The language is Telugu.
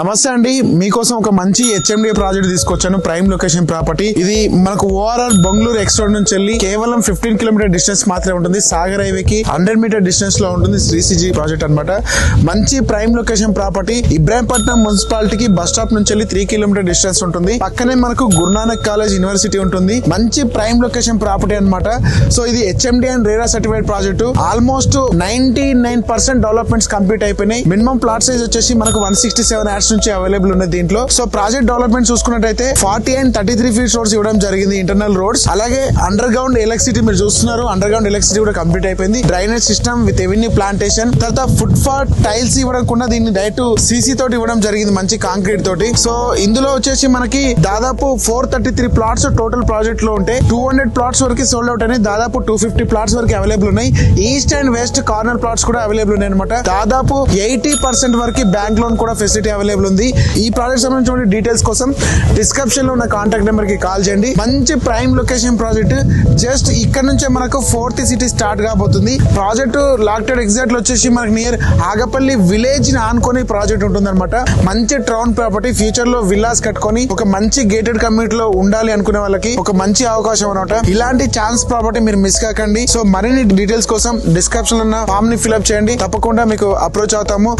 నమస్తే అండి, మీకోసం ఒక మంచి హెచ్ఎండిఏ ప్రాజెక్ట్ తీసుకొచ్చాను. Prime location property. ఇది మనకు ఓఆర్ఆర్ బెంగళూరు ఎక్స్ రోడ్ నుంచి వెళ్ళి కేవలం 15 కిలోమీటర్ డిస్టెన్స్ మాత్రమే ఉంటుంది. సాగర్ హైవే కి 100 మీటర్ డిస్టెన్స్ లో ఉంటుంది. శ్రీసిజీ ప్రాజెక్ట్ అన్నమాట. మంచి ప్రైమ్ లొకేషన్ ప్రాపర్టీ. ఇబ్రాహీంపట్నం మున్సిపాలిటీకి బస్ స్టాప్ నుంచి వెళ్ళి 3 కిలోమీటర్ డిస్టెన్స్ ఉంటుంది. పక్కనే మనకు గురునానక్ కాలేజ్ యూనివర్సిటీ ఉంటుంది. మంచి ప్రైమ్ లొకేషన్ ప్రాపర్టీ అన్నమాట. సో ఇది HMDA and RERA certified project. Almost 99% developments complete అయిపోయినాయి. మినిమం ప్లాట్ సైజ్ వచ్చేసి మనకు 167 యాడ్స్ నుంచి అవైలబుల్ ఉన్నాయి దీంట్లో. సో ప్రాజెక్ట్ డెవలప్మెంట్ చూసుకున్నట్టయితే 40 and 33 ఫీట్ రోడ్స్ ఇవ్వడం జరిగింది, ఇంటర్నల్ రోడ్స్. అలాగే అండర్ గ్రౌండ్ ఎలక్ట్రిసిటీ మీరు చూస్తున్నారు, అండర్ గ్రౌండ్ ఎలక్ట్రిసిటీ కూడా కంప్లీట్ అయిపోయింది. Drainage system with avenue plantation. తర్వాత ఫుట్ పాత్ టైల్స్ ఇవ్వడం కూడా దీన్ని డైరెక్ట్ సీసీ తోటి ఇవ్వడం జరిగింది, మంచి కాంక్రీట్ తోటి. సో ఇందులో వచ్చేసి మనకి దాదాపు 433 ప్లాట్స్ టోటల్ ప్రాజెక్ట్ లో ఉంటే 200 ప్లాట్స్ వరకు సోల్డ్ అవుట్ అయినాయి. దాదాపు 250 ప్లాట్స్ వరకు అవైలబుల్ ఉన్నాయి. East and west corner plots కూడా అవైలబుల్ ఉన్నాయి అనమాట. దాదాపు 80% వరకు బ్యాంక్ లోన్ కూడా ఫెసిలిటీ అవైలబుల్ ఉంది. ఈ ప్రాజెక్ట్ సంబంధించిన డీటెయిల్స్ కోసం డిస్క్రిప్షన్ లో ఉన్న కాంటాక్ట్ నెంబర్ కి కాల్ చేయండి. మంచి ప్రైమ్ లొకేషన్ ప్రాజెక్ట్. జస్ట్ ఇక్కడ నుంచే మనకు 4th సిటీ స్టార్ట్ కాబోతుంది. ప్రాజెక్ట్ లాక్టెడ్ ఎగ్జాక్ట్ వచ్చేసి మనకి నియర్ ఆగపల్లి విలేజ్ ని ఆనుకొని ప్రాజెక్ట్ ఉంటుంది అనమాట. మంచి టౌన్ ప్రాపర్టీ. ఫ్యూచర్ లో విల్లాస్ కట్టుకొని ఒక మంచి గేటెడ్ కమ్యూనిటీ లో ఉండాలి అనుకునే వాళ్ళకి ఒక మంచి అవకాశం అనమాట. ఇలాంటి ఛాన్స్ ప్రాపర్టీ మీరు మిస్ కాకండి. సో మరిన్ని డీటెయిల్స్ కోసం డిస్క్రిప్షన్ లో ఉన్న ఫామ్ ని ఫిల్అప్ చేయండి. తప్పకుండా మీకు అప్రోచ్ అవుతాము.